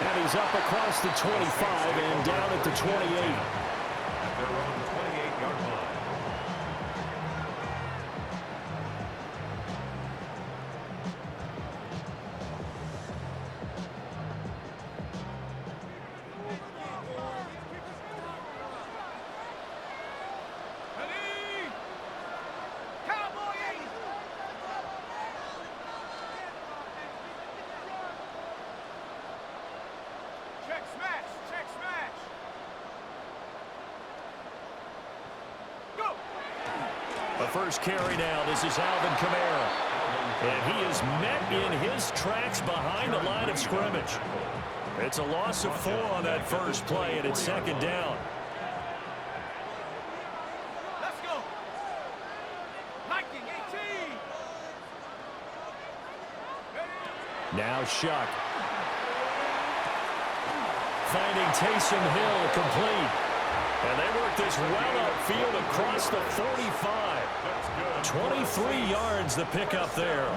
And he's up across the 25 and down at the 28. At their own 28-yard line. The first carry now. This is Alvin Kamara. And he is met in his tracks behind the line of scrimmage. It's a loss of 4 on that first play, and it's second down. Let's go. Hiking 18. Now Shuck. Finding Taysom Hill complete. And they work this well upfield across the 45. 23 yards the pickup there.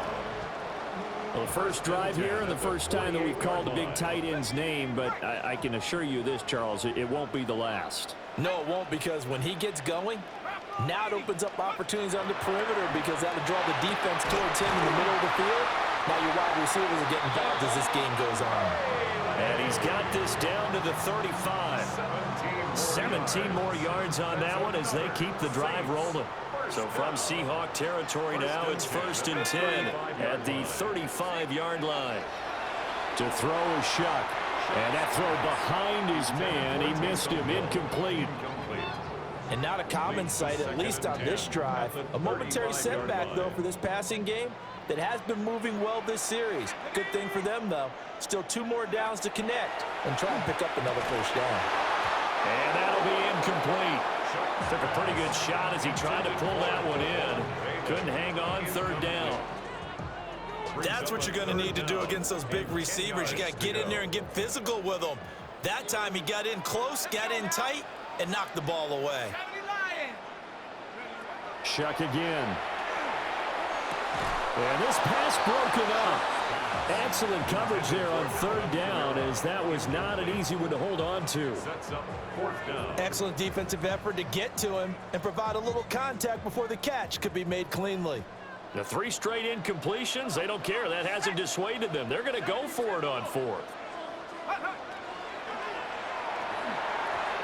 Well, the first drive here and the first time that we've called a big tight end's name, but I can assure you this, Charles, it won't be the last. No, it won't, because when he gets going, now it opens up opportunities on the perimeter because that'll draw the defense towards him in the middle of the field. Now your wide receivers are getting involved as this game goes on. And he's got this down to the 35. 17 more yards on that one as they keep the drive rolling. So from Seahawk territory now, it's 1st and 10 at the 35-yard line. To throw is Shuck. And that throw behind his man. He missed him. Incomplete. And not a common sight, at least on this drive. A momentary setback, though, for this passing game that has been moving well this series. Good thing for them, though. Still 2 more downs to connect and try and pick up another first down. And that'll be incomplete. Took a pretty good shot as he tried to pull that one in. Couldn't hang on, 3rd down. That's what you're going to need to do against those big receivers. You got to get in there and get physical with them. That time he got in close, got in tight, and knocked the ball away. Shuck again. And this pass broken up. Excellent coverage there on 3rd down, as that was not an easy one to hold on to. Excellent defensive effort to get to him and provide a little contact before the catch could be made cleanly. The 3 straight incompletions, they don't care. That hasn't dissuaded them. They're going to go for it on 4th.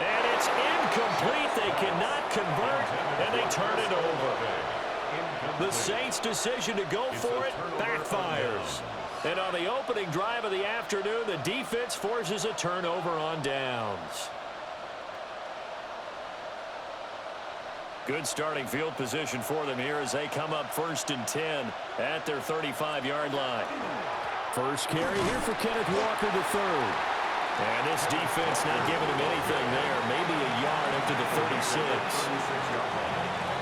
And it's incomplete. They cannot convert, and they turn it over. The Saints' decision to go for it backfires. And on the opening drive of the afternoon, the defense forces a turnover on downs. Good starting field position for them here as they come up 1st and 10 at their 35-yard line. First carry here for Kenneth Walker III. And this defense not giving him anything there. Maybe a yard up to the 36.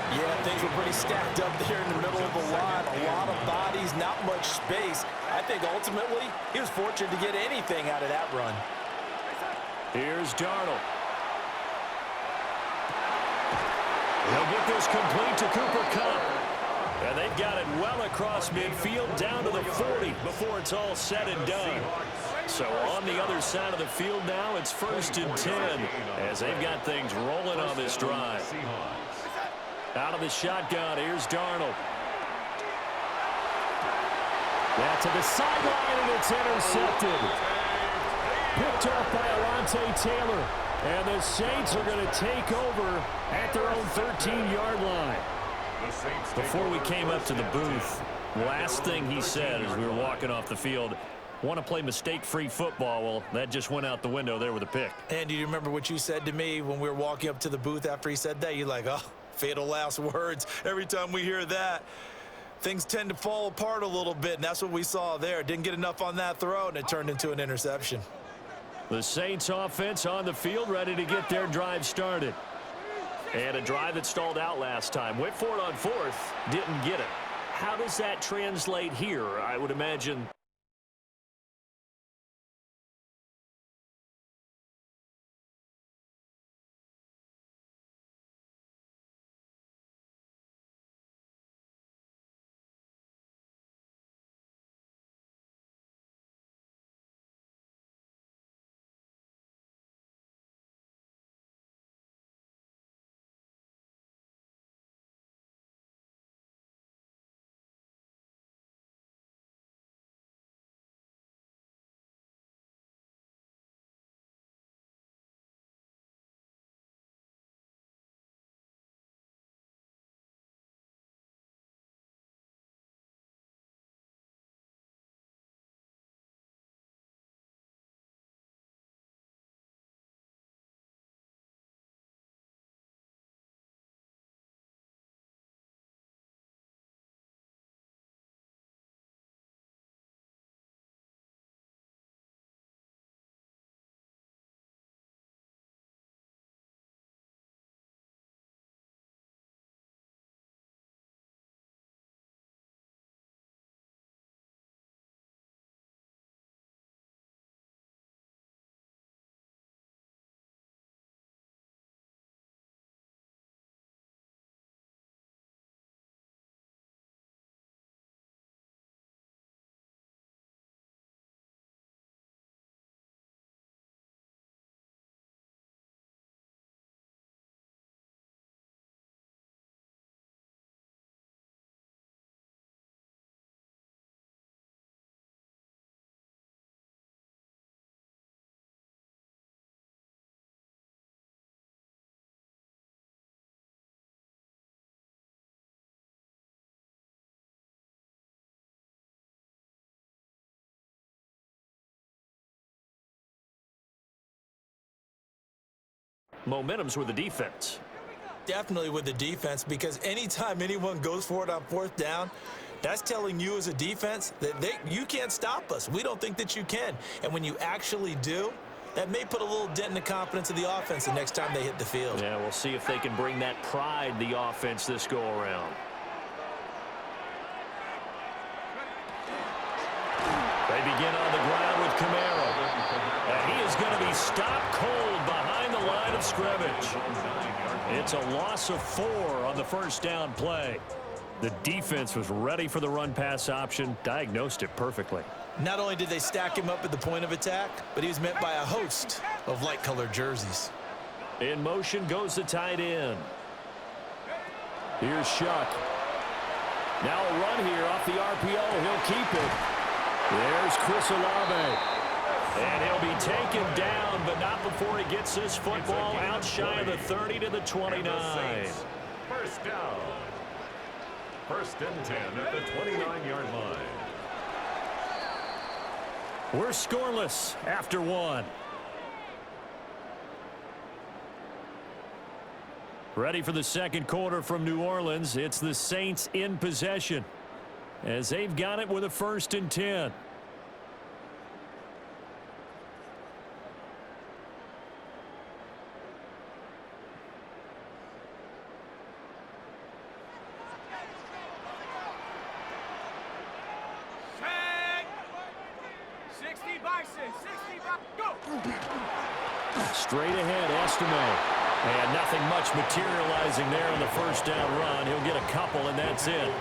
Yeah, things were pretty stacked up there in the middle of the line. A lot of bodies, not much space. I think ultimately he was fortunate to get anything out of that run. Here's Darnold. He'll get this complete to Cooper Kupp. And they've got it well across midfield down to the 40 before it's all said and done. So on the other side of the field now, it's 1st and 10 as they've got things rolling on this drive. Out of the shotgun, here's Darnold. That to the sideline, and it's intercepted. Picked up by Alontae Taylor. And the Saints are going to take over at their own 13-yard line. Before we came up to the booth, last thing he said as we were walking off the field, want to play mistake-free football. Well, that just went out the window there with a pick. And do you remember what you said to me when we were walking up to the booth after he said that? You're like, oh, fatal last words. Every time we hear that, things tend to fall apart a little bit, and that's what we saw there. Didn't get enough on that throw, and it turned into an interception. The Saints offense on the field, ready to get their drive started. And a drive that stalled out last time. Went for it on 4th, didn't get it. How does that translate here? I would imagine Momentum's with the defense. Definitely with the defense, because anytime anyone goes for it on fourth down, that's telling you as a defense that you can't stop us. We don't think that you can. And when you actually do, that may put a little dent in the confidence of the offense the next time they hit the field. Yeah, we'll see if they can bring that pride the offense this go-around. They begin on the ground with Camaro. And he is going to be stopped cold behind the line of scrimmage. It's a loss of 4 on the first down play. The defense was ready for the run-pass option, diagnosed it perfectly. Not only did they stack him up at the point of attack, but he was met by a host of light-colored jerseys. In motion goes the tight end. Here's Shuck. Now a run here off the RPO. He'll keep it. There's Chris Olave. And he'll be taken down, but not before he gets this football out shy of the 30 to the 29. First down. First and 10 at the 29-yard line. We're scoreless after 1. Ready for the second quarter from New Orleans. It's the Saints in possession as they've got it with a 1st and 10. Straight ahead, Estime. And nothing much materializing there on the first down run. He'll get a couple, and that's it.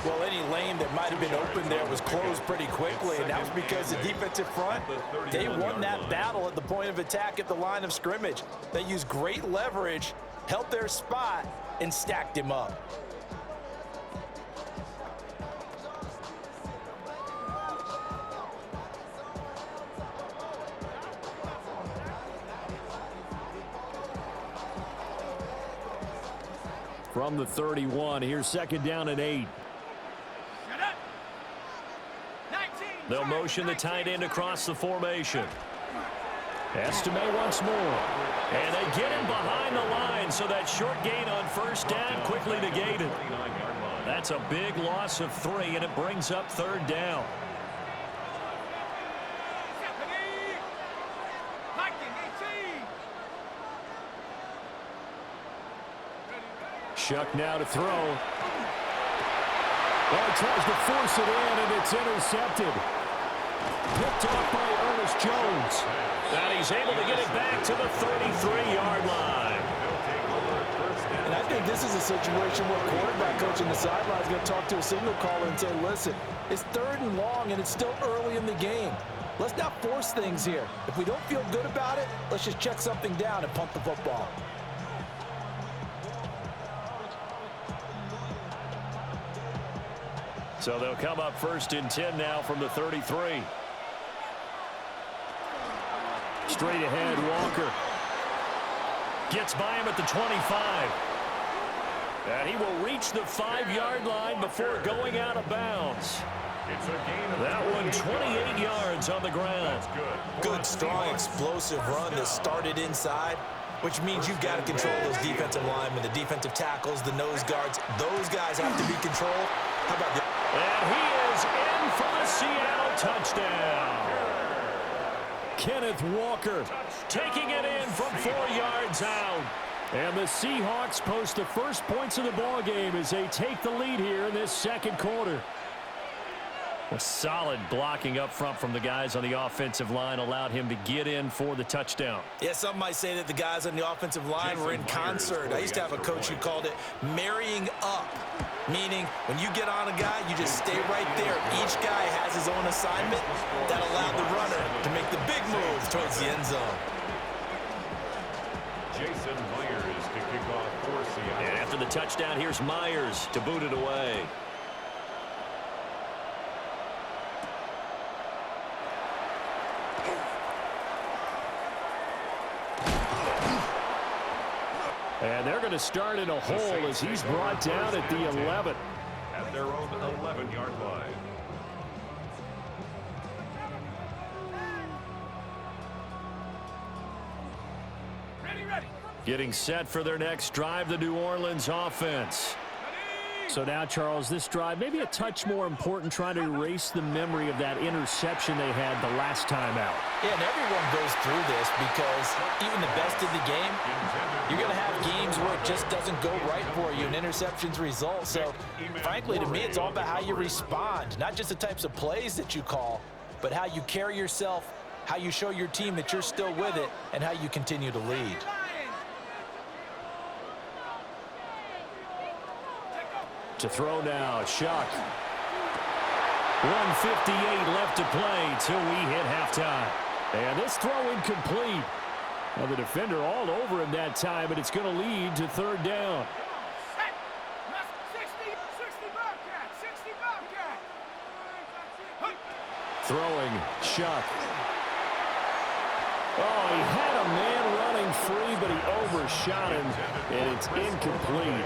Well, any lane that might have been open there was closed pretty quickly, and that was because the defensive front, they won that battle at the point of attack at the line of scrimmage. They used great leverage, held their spot, and stacked him up. From the 31, here's 2nd down and 8. They'll motion the tight end across the formation. Estime once more. And they get him behind the line, so that short gain on first down quickly negated. That's a big loss of 3, and it brings up 3rd down. Shuck now to throw. Well, he tries to force it in, and it's intercepted. Picked off by Ernest Jones. And he's able to get it back to the 33-yard line. And I think this is a situation where quarterback coach on the sideline is going to talk to a signal caller and say, listen, it's 3rd and long, and it's still early in the game. Let's not force things here. If we don't feel good about it, let's just check something down and punt the football. So they'll come up 1st and 10 now from the 33. Straight ahead, Walker. Gets by him at the 25. And he will reach the 5-yard line before going out of bounds. That one 28 yards on the ground. Good, strong, explosive run that started inside, which means you've got to control those defensive linemen, the defensive tackles, the nose guards. Those guys have to be controlled. How about the... And he is in for the Seattle touchdown. Kenneth Walker taking it in from 4 yards out. And the Seahawks post the first points of the ballgame as they take the lead here in this second quarter. A solid blocking up front from the guys on the offensive line allowed him to get in for the touchdown. Yeah, some might say that the guys on the offensive line were in concert. I used to have a coach who called it marrying up, meaning when you get on a guy, you just stay right there. Each guy has his own assignment that allowed the runner to make the big move towards the end zone. Jason Myers to kick off for Seattle. And after the touchdown, here's Myers to boot it away. And they're going to start in a hole as he's brought down at the 11. At their own 11-yard line. Getting set for their next drive, the New Orleans offense. So now, Charles, this drive maybe a touch more important, trying to erase the memory of that interception they had the last time out. Yeah, and everyone goes through this because even the best in the game, you're going to have games where it just doesn't go right for you, and interceptions result. So, frankly, to me, it's all about how you respond, not just the types of plays that you call, but how you carry yourself, how you show your team that you're still with it, and how you continue to lead. To throw now, Shuck. 1:58 left to play till we hit halftime. And this throw incomplete. Now the defender all over him that time, but it's going to lead to third down. 60 Bobcat. Throwing, Shuck. Oh, he had a man running free, but he overshot him, and it's incomplete.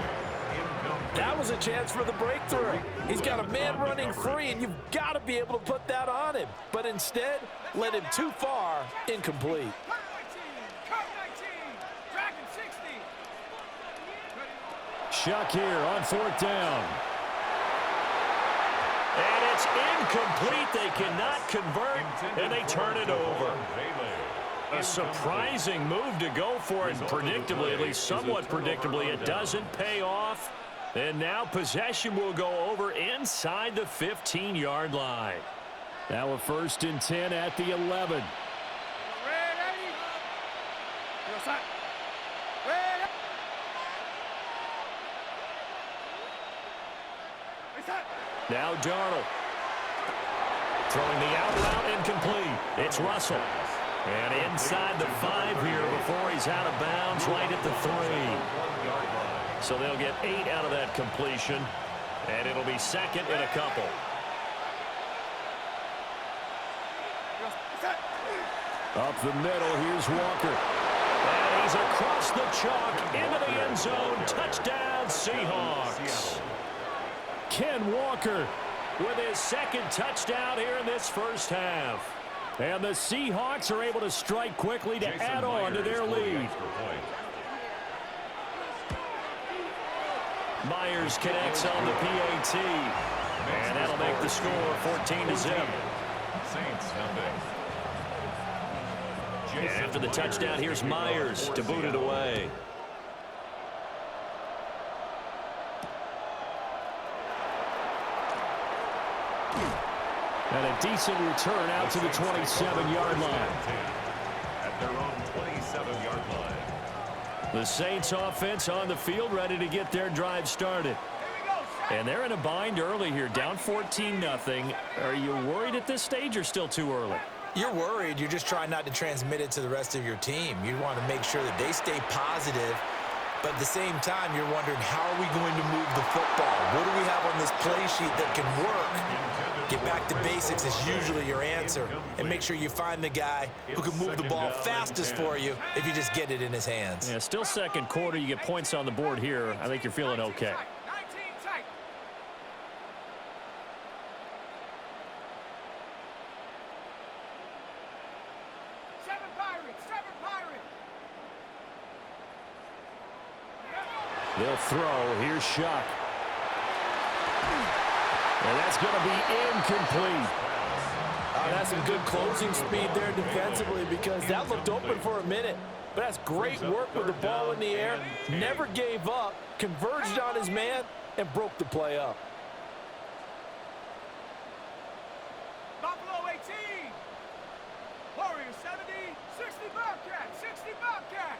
That was a chance for the breakthrough. He's got a man running free, and you've got to be able to put that on him. But instead, led him too far, incomplete. Cut 19. Dragon 60. Shuck here on fourth down. And it's incomplete. They cannot convert, and they turn it over. A surprising move to go for it, and predictably, at least somewhat predictably, it doesn't pay off. And now possession will go over inside the 15-yard line. Now a 1st and 10 at the 11. Ready? Ready? Now Darnold. Throwing the out route incomplete. It's Russell. And inside the 5 here before he's out of bounds, right at the 3. So they'll get 8 out of that completion, and it'll be second and a couple. Up the middle, here's Walker. And he's across the chalk into the end zone. Touchdown, Seahawks. Ken Walker with his 2nd touchdown here in this first half. And the Seahawks are able to strike quickly to add on to their lead. Myers connects on the PAT. And that'll make the score 14-0. And after the touchdown, here's Myers to boot it away. And a decent return out to the 27-yard line. At their own 27-yard line. The Saints offense on the field, ready to get their drive started. And they're in a bind early here, down 14-0. Are you worried at this stage or still too early? You're worried. You're just trying not to transmit it to the rest of your team. You want to make sure that they stay positive. But at the same time, you're wondering, how are we going to move the football? What do we have on this play sheet that can work? Get back to basics is usually your answer. And make sure you find the guy who can move the ball fastest for you if you just get it in his hands. Yeah, still second quarter. You get points on the board here. I think you're feeling okay. 19 tight. Seven Pirates. They'll throw. Here's Shuck. And that's going to be incomplete. That's some good closing speed there defensively, because that looked open for a minute. But that's great work with the ball in the air. Never gave up, converged on his man, and broke the play up. Buffalo 18. Warriors 70. 60 Bobcat. 60 Bobcat.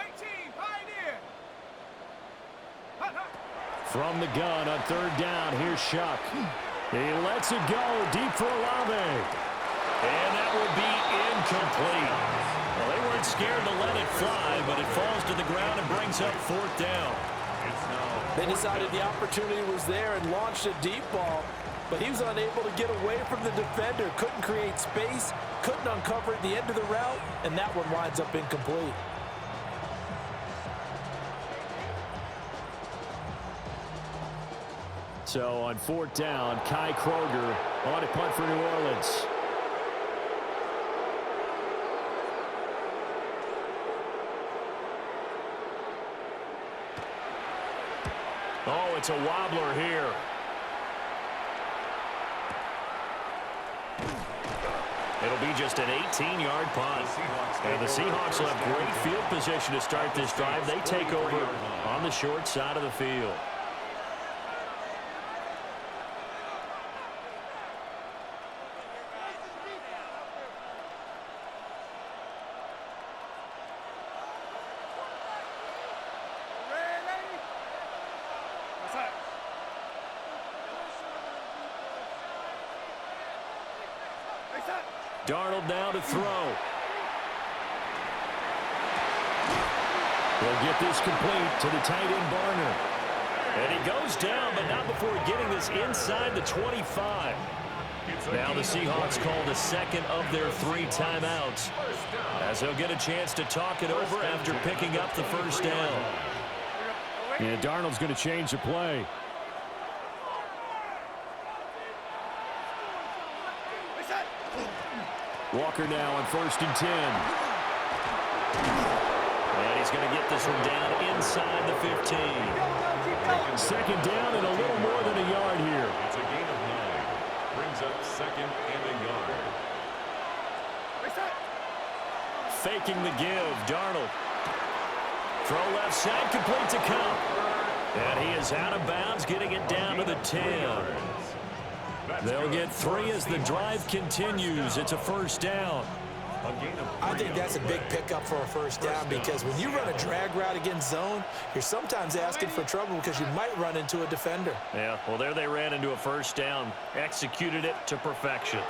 18 Pioneer. From the gun on third down, here's Shuck. He lets it go deep for Olave. And that will be incomplete. Well, they weren't scared to let it fly, but it falls to the ground and brings up fourth down. They decided the opportunity was there and launched a deep ball, but he was unable to get away from the defender. Couldn't create space, couldn't uncover at the end of the route, and that one winds up incomplete. So on fourth down, Kai Kroger on a punt for New Orleans. Oh, it's a wobbler here. It'll be just an 18-yard punt. And the Seahawks will have great field position to start this drive. They take over on the short side of the field. Darnold now to throw. He'll get this complete to the tight end Barner. And he goes down, but not before getting this inside the 25. Now the Seahawks call the second of their 3 timeouts, as they'll get a chance to talk it over after picking up the first down. Yeah, Darnold's going to change the play. Walker now on 1st and 10. And he's going to get this one down inside the 15. Second down and a little more than a yard here. It's a gain of 9. Brings up second and a yard. Faking the give, Darnold. Throw left side, complete to Cup. And he is out of bounds, getting it down to the 10. They'll get 3 as the drive continues. It's a first down. I think that's a big pickup for a first down, because when you run a drag route against zone, you're sometimes asking for trouble because you might run into a defender. Yeah, well, there they ran into a first down. Executed it to perfection.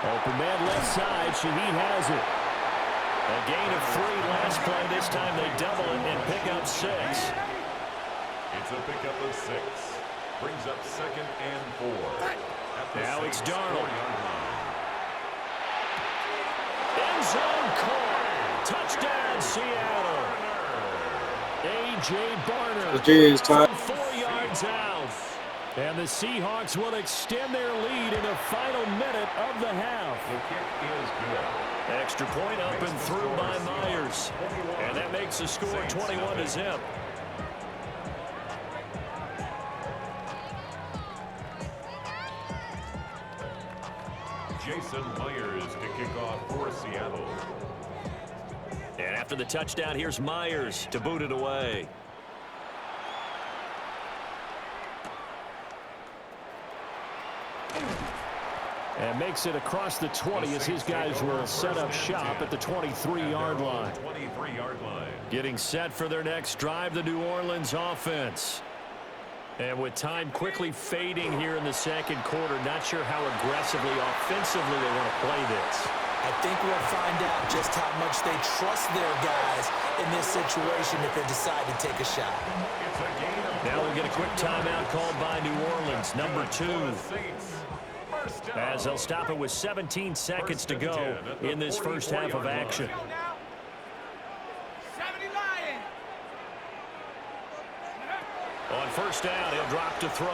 Open man left side. Shaheed has it. A gain of 3 last play. This time they double it and pick up 6. It's a pickup of 6. Brings up second and 4. Now it's Darnold. End zone caught. Touchdown, Seattle. A.J. Barner from 4 yards out. And the Seahawks will extend their lead in the final minute of the half. The kick is good. Extra point up and through by Myers. And that makes the score 21-0. Jason Myers to kick off for Seattle. And after the touchdown, here's Myers to boot it away. And makes it across the 20 as his guys will set up shop at the 23-yard line. 23-yard line. Getting set for their next drive, the New Orleans offense. And with time quickly fading here in the second quarter, not sure how aggressively, offensively they want to play this. I think we'll find out just how much they trust their guys in this situation if they decide to take a shot. Now we'll get a quick timeout called by New Orleans, number 2. As they'll stop it with 17 seconds to go in this first half of action. On first down, he'll drop to throw.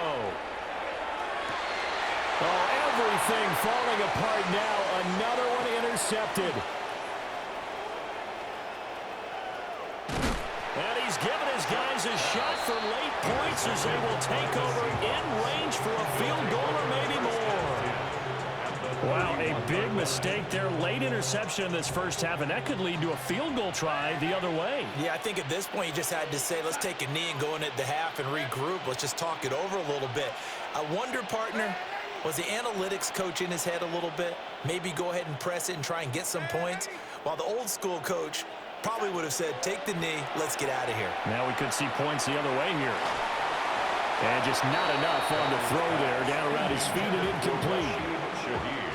Oh, everything falling apart now. Another one intercepted. And he's given his guys a shot for late points as they will take over in range for a field goal or maybe more. Wow, a big mistake there. Late interception in this first half, and that could lead to a field goal try the other way. Yeah, I think at this point you just had to say, let's take a knee and go in at the half and regroup. Let's just talk it over a little bit. I wonder, partner, was the analytics coach in his head a little bit? Maybe go ahead and press it and try and get some points? While the old school coach probably would have said, take the knee, let's get out of here. Now we could see points the other way here. And just not enough on the throw there. Down around his feet and incomplete.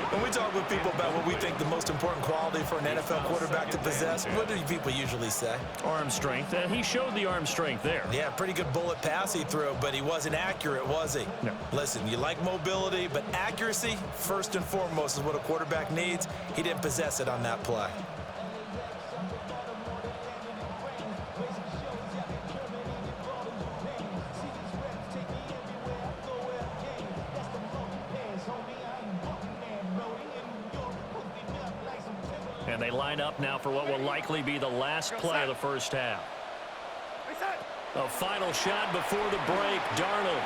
When we talk with people about what we think the most important quality for an NFL quarterback to possess, what do people usually say? Arm strength. And he showed the arm strength there. Yeah, pretty good bullet pass he threw, but he wasn't accurate, was he? No. Listen, you like mobility, but accuracy, first and foremost, is what a quarterback needs. He didn't possess it on that play. And they line up now for what will likely be the last play of the first half. A final shot before the break. Darnold.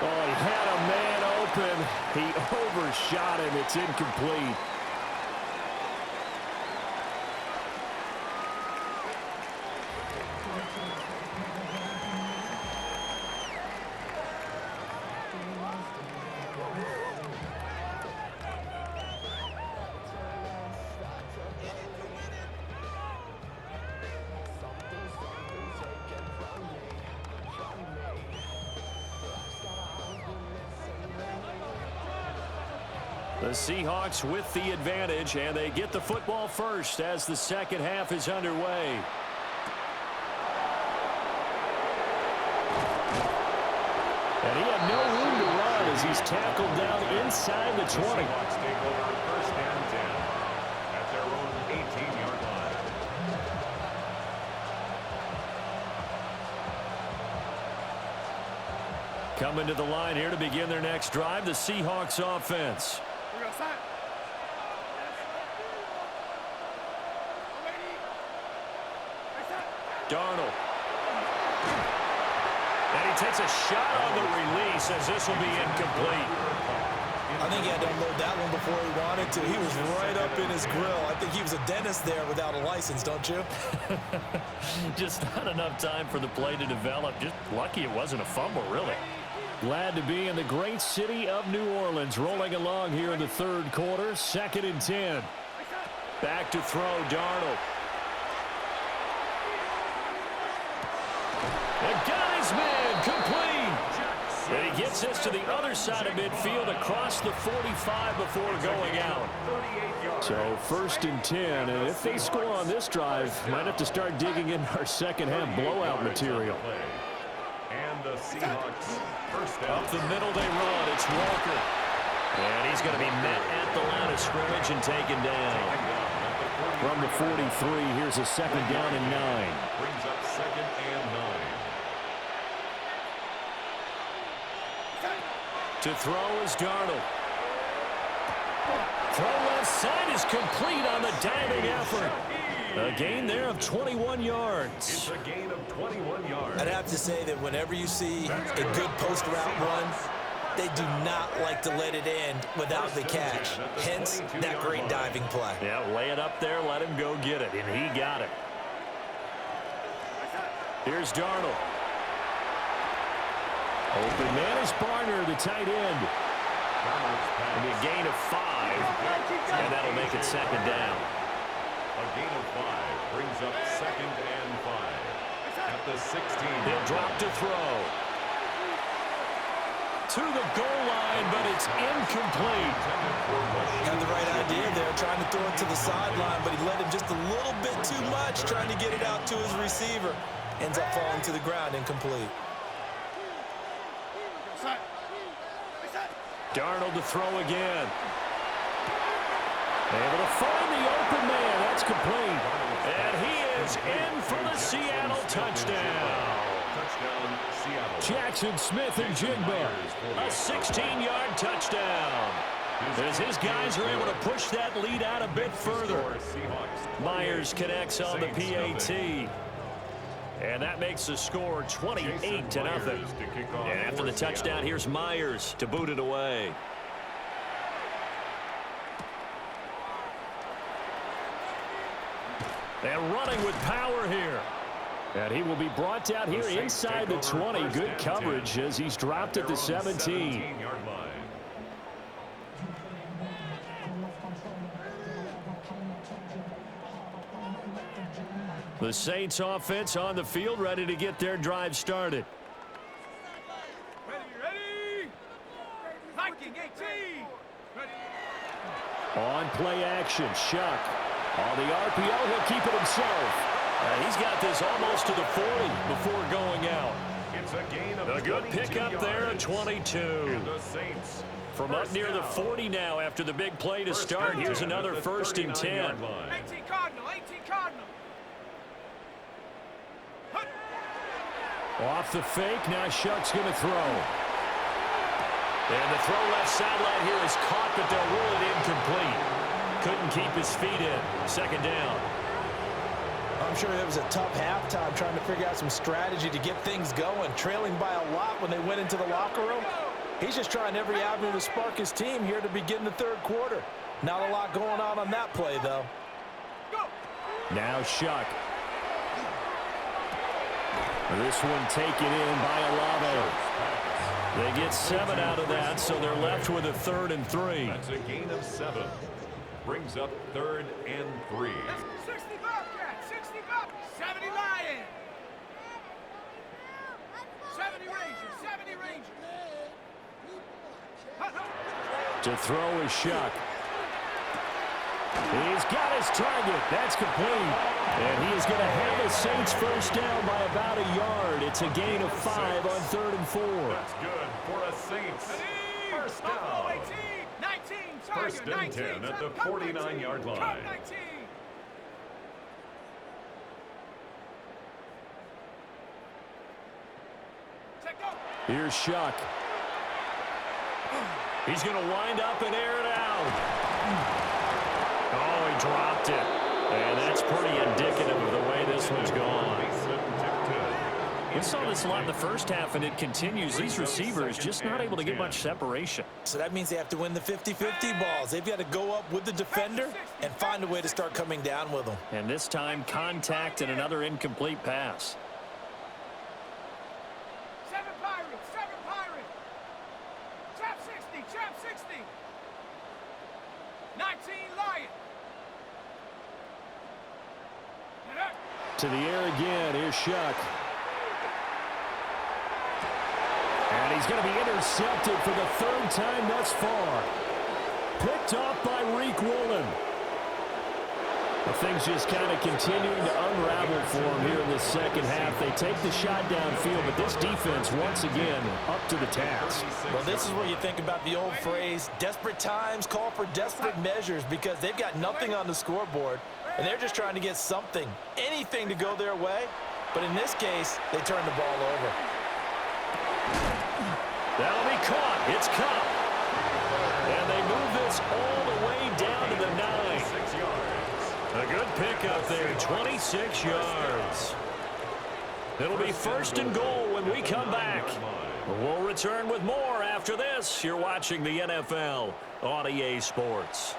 Oh, he had a man open. He overshot him. It's incomplete. The Seahawks with the advantage, and they get the football first as the second half is underway. And he had no room to run as he's tackled down inside the 20. The Seahawks take over first and 10 at their own 18-yard line. Coming to the line here to begin their next drive, the Seahawks offense. Darnold. And he takes a shot on the release as this will be incomplete. I think he had to unload that one before he wanted to. He was right up in his grill. I think he was a dentist there without a license, don't you? Just not enough time for the play to develop. Just lucky it wasn't a fumble, really. Glad to be in the great city of New Orleans, rolling along here in the third quarter. 2nd and 10. Back to throw, Darnold. And got his man complete. And he gets us to the other side of midfield across the 45 before going out. So 1st and 10, and if they score on this drive, might have to start digging in our second half blowout material. And the Seahawks first down. Up the middle they run. It's Walker. And he's going to be met at the line of scrimmage and taken down. From the 43, here's a 2nd down and 9. Brings up 2nd and 9. To throw is Darnold. Throw left side is complete on the diving effort. A gain there of 21 yards. It's a gain of 21 yards. I'd have to say that whenever you see a good post-route run, they do not like to let it end without the catch. Hence, that great diving play. Yeah, lay it up there, let him go get it, and he got it. Here's Darnold. Open man is Barner, the tight end. And a gain of 5, and that'll make it 2nd down. A gain of 5 brings up 2nd and 5. At the 16. They'll drop to throw. To the goal line, but it's incomplete. Had the right idea there, trying to throw it to the sideline, but he let him just a little bit too much, trying to get it out to his receiver. Ends up falling to the ground, incomplete. Darnold to throw again. Able to find the open man. That's complete. And he is in for the Seattle touchdown. Touchdown, Seattle. Jackson Smith and Jigba. A 16-yard touchdown. As his guys are able to push that lead out a bit further. Myers connects on the PAT. And that makes the score 28-0. And after the touchdown, here's Myers to boot it away. And running with power here. And he will be brought down here inside the 20. Good coverage as he's dropped at the 17. The Saints offense on the field, ready to get their drive started. Ready. Viking 18. Ready. On play action, Shuck. On the RPO, he'll keep it himself. He's got this almost to the 40 before going out. It's a gain of a good pickup there at 22. And the Saints from up near the 40 now after the big play to start. Here's another 1st and 10. 18 Cardinal. Off the fake, now Shuck's going to throw. And the throw left sideline here is caught, but they'll rule it incomplete. Couldn't keep his feet in. 2nd down. I'm sure it was a tough halftime trying to figure out some strategy to get things going, trailing by a lot when they went into the locker room. He's just trying every avenue to spark his team here to begin the third quarter. Not a lot going on that play, though. Now Shuck. This one taken in by Olave. They get 7 out of that, so they're left with a 3rd and 3. That's a gain of 7. Brings up 3rd and 3. 60 Bobcat, 60 Bob, 70 Lion. 70 Rangers, 70 Rangers. To throw is Shuck. He's got his target. That's complete. And he is going to have the Saints first down by about a yard. It's a gain of 5 on 3rd and 4. That's good for a Saints. First down. 19, First and 10 at the 49-yard line. Here's Shuck. He's going to wind up and air it out. Oh, he dropped it. And that's pretty indicative of the way this one's gone. We saw this a lot in the first half, and it continues. These receivers just not able to get much separation. So that means they have to win the 50-50 balls. They've got to go up with the defender and find a way to start coming down with them. And this time, contact and another incomplete pass. 7 Pirates, 7 Pirates. Trap 60, trap 60. 19 Lion. To the air again. Here's Shuck. And he's going to be intercepted for the 3rd time thus far. Picked off by Reek Woolen. The things just kind of continuing to unravel for him here in the second half. They take the shot downfield, but this defense, once again, up to the task. Well, this is where you think about the old phrase, desperate times call for desperate measures, because they've got nothing on the scoreboard, and they're just trying to get something, anything to go their way. But in this case, they turn the ball over. That'll be caught. It's Cup. And they move this all the way down to the 9. 6 yards. A good pickup there, 26 yards. It'll be 1st and goal when we come back. We'll return with more after this. You're watching the NFL on EA Sports.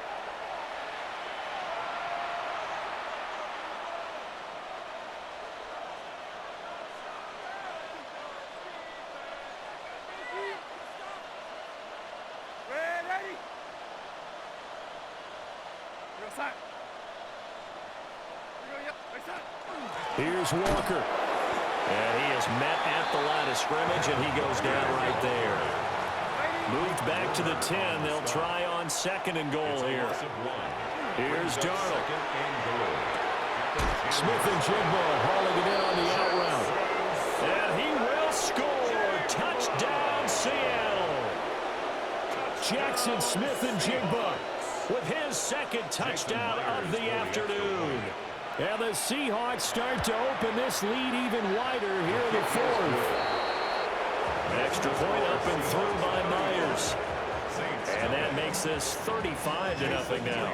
Here's Walker. And he is met at the line of scrimmage, and he goes down right there. Moved back to the 10. They'll try on 2nd and goal here. Here's Darnold. Smith and Jigba hauling it in on the out route. And he will score. Touchdown, Seattle. Jackson Smith and Jigba with his 2nd touchdown of the afternoon. And the Seahawks start to open this lead even wider here in the 4th. Extra point up and through by Myers. And that makes this 35-0 now.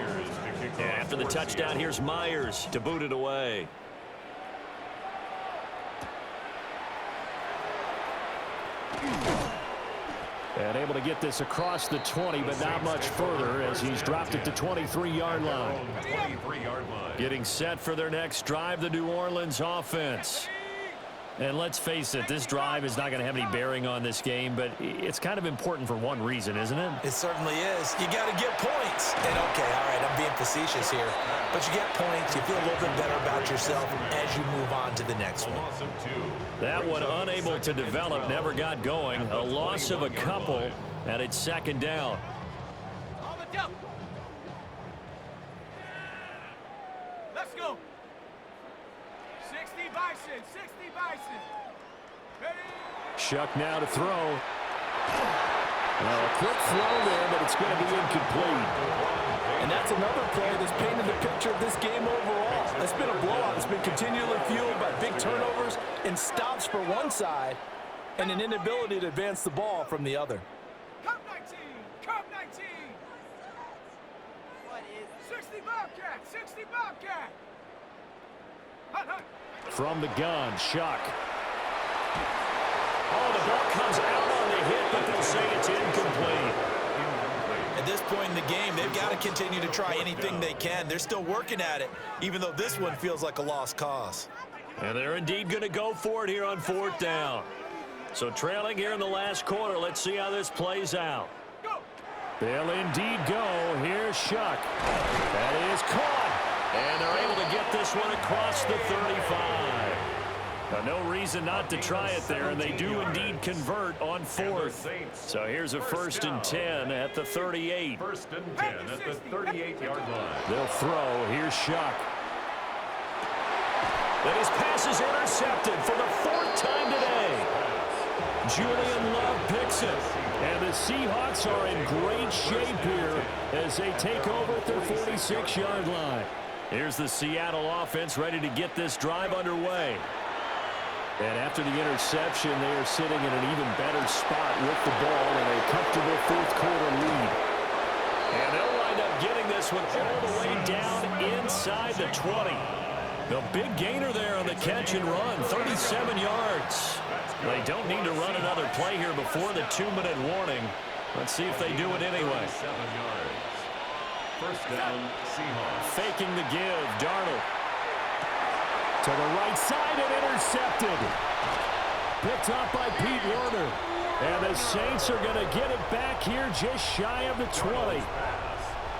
And after the touchdown, here's Myers to boot it away. And able to get this across the 20, but not much further as he's dropped it to 23-yard line. 23-yard line. Getting set for their next drive, the New Orleans offense. And let's face it, this drive is not going to have any bearing on this game, but it's kind of important for one reason, isn't it? It certainly is. You got to get points. And okay, all right, I'm being facetious here. But you get points, you feel a little bit better about yourself as you move on to the next one. That one unable to develop, never got going. A loss of a couple, and it's 2nd down. Let's go. 60 Bison, 60 Bison. Ready? Shuck now to throw. Well, a quick throw there, but it's going to be incomplete. And that's another play that's painted the picture of this game overall. It's been a blowout. It's been continually fueled by big turnovers and stops for one side and an inability to advance the ball from the other. Cup 19, Cup 19. 60 Bobcat, 60 Bobcat. From the gun, Shuck. Oh, the ball comes out on the hit, but they'll say it's incomplete. At this point in the game, they've got to continue to try anything they can. They're still working at it, even though this one feels like a lost cause. And they're indeed going to go for it here on 4th down. So trailing here in the last quarter, let's see how this plays out. They'll indeed go. Here's Shuck. That is caught. And they're able to get this one across the 35. No reason not to try it there, and they do indeed convert on 4th. So here's a 1st and 10 at the 38. 1st and 10 at the 38-yard line. They'll throw. Here's Shuck. And his pass is intercepted for the 4th time today. Julian Love picks it. And the Seahawks are in great shape here as they take over at their 46-yard line. Here's the Seattle offense ready to get this drive underway. And after the interception, they are sitting in an even better spot with the ball in a comfortable 4th quarter lead. And they'll wind up getting this one all the way down inside the 20. The big gainer there on the catch and run, 37 yards. They don't need to run another play here before the 2-minute warning. Let's see if they do it anyway. 7 yards. 1st down, Seahawks. Faking the give, Darnold. To the right side and intercepted. Picked up by Pete Werner. And the Saints are going to get it back here just shy of the 20.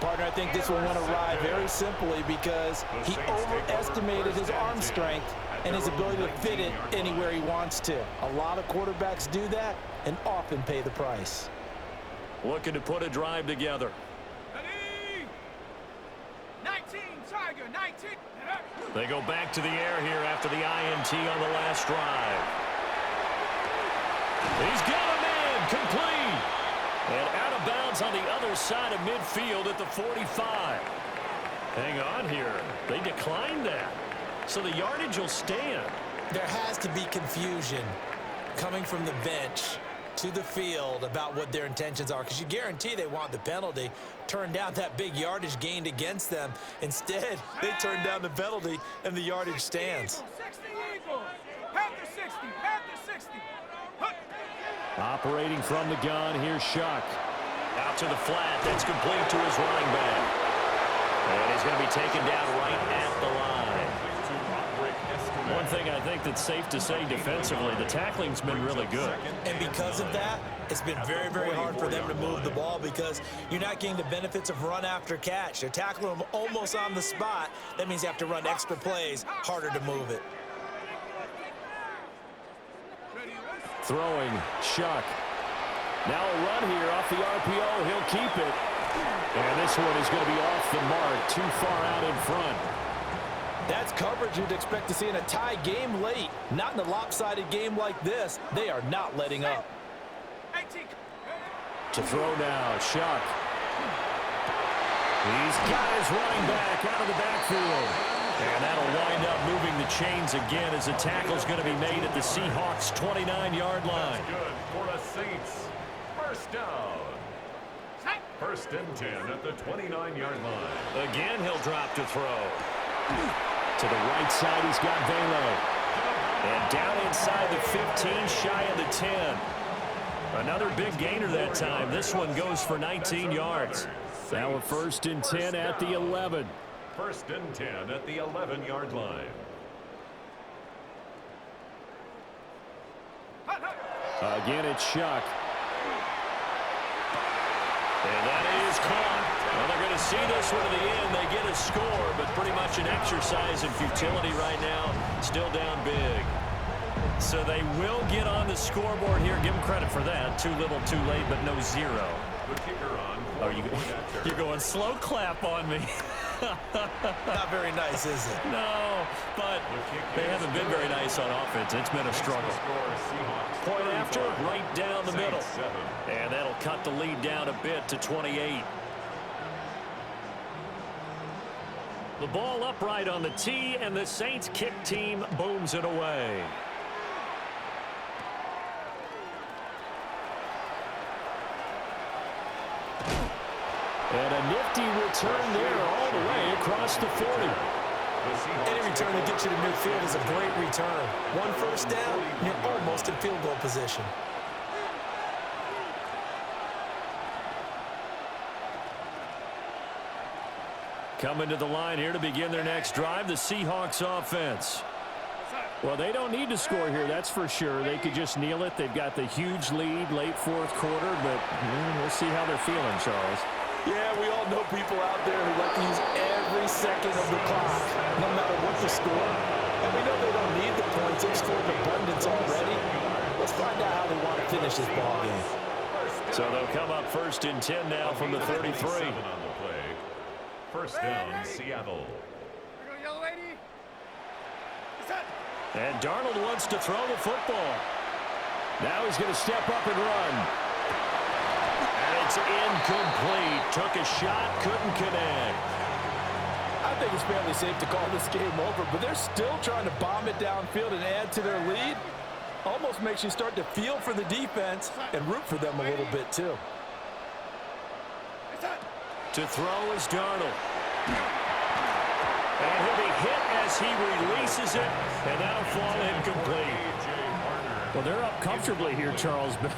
Partner, I think this one went awry very simply because he overestimated his arm strength and his ability to fit it anywhere he wants to. A lot of quarterbacks do that and often pay the price. Looking to put a drive together. 19, Tiger, 19. They go back to the air here after the INT on the last drive. He's got a man, complete. And out of bounds on the other side of midfield at the 45. Hang on here. They declined that. So the yardage will stand. There has to be confusion coming from the bench to the field about what their intentions are, because you guarantee they want the penalty. Turn down that big yardage gained against them. Instead, they turn down the penalty, and the yardage stands. 60 Eagles. Panther 60. Panther 60. Operating from the gun, here's Shuck. Out to the flat, that's complete to his running back. And he's going to be taken down right at the line. One thing I think that's safe to say defensively, the tackling's been really good. And because of that, it's been very, very hard for them to move the ball because you're not getting the benefits of run after catch. They're tackling them almost on the spot. That means you have to run extra plays, harder to move it. Throwing, Shuck. Now a run here off the RPO. He'll keep it. And this one is going to be off the mark, too far out in front. That's coverage you'd expect to see in a tie game late. Not in a lopsided game like this. They are not letting up. 18. To throw now, Shuck. He's got his running back out of the backfield. And that'll wind up moving the chains again as the tackle's going to be made at the Seahawks' 29-yard line. That's good for the Saints. 1st down. 1st and 10 at the 29-yard line. Again, he'll drop to throw. To the right side, he's got Velo. And down inside the 15, shy of the 10. Another big gainer that time. This one goes for 19 yards. Now a 1st and 10 at the 11. 1st and 10 at the 11-yard line. Again, it's Shuck. And that is caught. Well, they're going to see this one to the end. They get a score, but pretty much an exercise in futility right now. Still down big. So they will get on the scoreboard here. Give them credit for that. Too little, too late, but no zero. The kicker on. Oh, you're going slow clap on me. Not very nice, is it? No, but they haven't been very nice on offense. It's been a struggle. Point after, right down the middle. And that'll cut the lead down a bit to 28. The ball upright on the tee, and the Saints kick team booms it away. And a nifty return there all the way across the 40. Any return that gets you to midfield is a great return. One first down, you're almost in field goal position. Coming to the line here to begin their next drive, the Seahawks offense. Well, they don't need to score here, that's for sure. They could just kneel it. They've got the huge lead, late fourth quarter, but we'll see how they're feeling, Charles. Yeah, we all know people out there who like to use every second of the clock, no matter what the score. And we know they don't need the points. They've scored in abundance already. Let's find out how they want to finish this ball game. So they'll come up 1st and 10 now from the 33. First down, Seattle. Here we go, yellow lady. And Darnold wants to throw the football. Now he's going to step up and run. And it's incomplete. Took a shot, couldn't connect. I think it's fairly safe to call this game over, but they're still trying to bomb it downfield and add to their lead. Almost makes you start to feel for the defense and root for them a little bit too. To throw is Darnold. And he'll be hit as he releases it, and that'll fall incomplete. Well, they're up comfortably here, Charles, but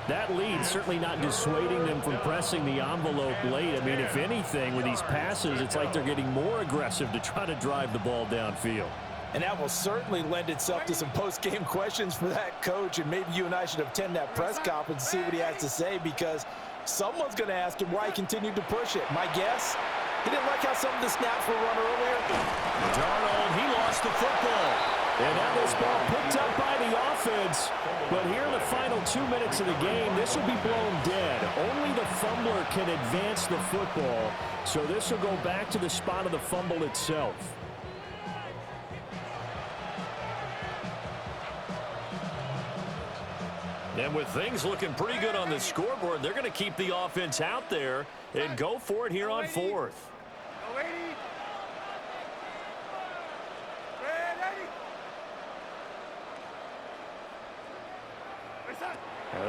that lead certainly not dissuading them from pressing the envelope late. I mean, if anything, with these passes, it's like they're getting more aggressive to try to drive the ball downfield. And that will certainly lend itself to some post-game questions for that coach, and maybe you and I should attend that press conference and see what he has to say, because someone's going to ask him why he continued to push it. My guess, he didn't like how some of the snaps were run earlier. Darnold, he lost the football. And now this ball picked up by the offense. But here in the final 2 minutes of the game, this will be blown dead. Only the fumbler can advance the football. So this will go back to the spot of the fumble itself. And with things looking pretty good on the scoreboard, they're going to keep the offense out there and go for it here on 4th.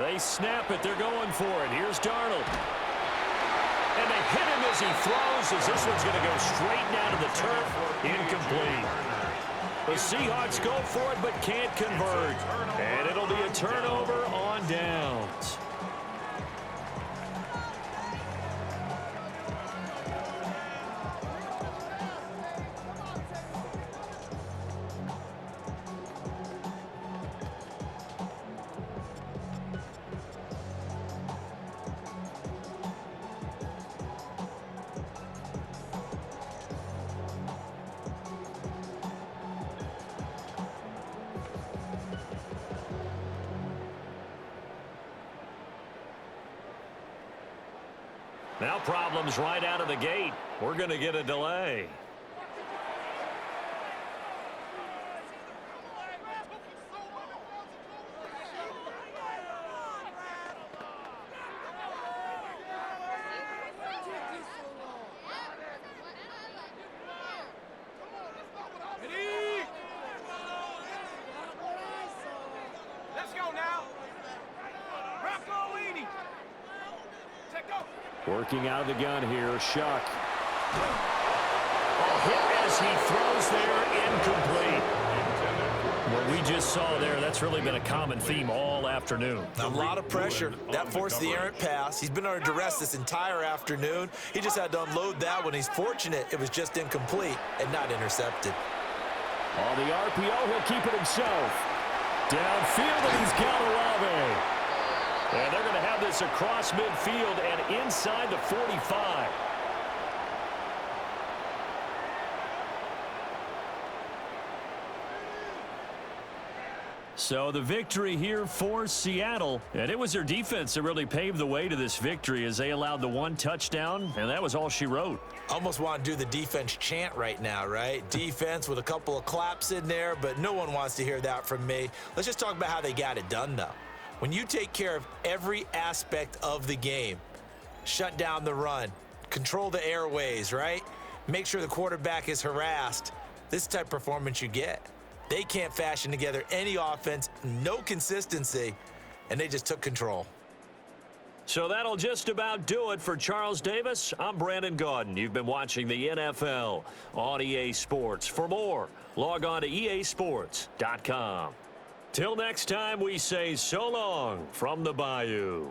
They snap it. They're going for it. Here's Darnold. And they hit him as he throws, as this one's going to go straight down to the turf. Incomplete. The Seahawks go for it but can't convert. And it'll be a turnover on downs. Now problems right out of the gate. We're going to get a delay. Let's go now. Working out of the gun here, Shuck. A hit as he throws there, incomplete. What we just saw there, that's really been a common theme all afternoon. A lot of pressure. That forced the errant pass. He's been under duress this entire afternoon. He just had to unload that one. He's fortunate it was just incomplete and not intercepted. On the RPO, he'll keep it himself. Downfield, and he's got Olave. And they're going to have this across midfield and inside the 45. So the victory here for Seattle. And it was their defense that really paved the way to this victory as they allowed the one touchdown, and that was all she wrote. Almost want to do the defense chant right now, right? Defense with a couple of claps in there, but no one wants to hear that from me. Let's just talk about how they got it done, though. When you take care of every aspect of the game, shut down the run, control the airways, right? Make sure the quarterback is harassed. This type of performance you get. They can't fashion together any offense, no consistency, and they just took control. So that'll just about do it for Charles Davis. I'm Brandon Gaudin. You've been watching the NFL on EA Sports. For more, log on to easports.com. Till next time, we say so long from the Bayou.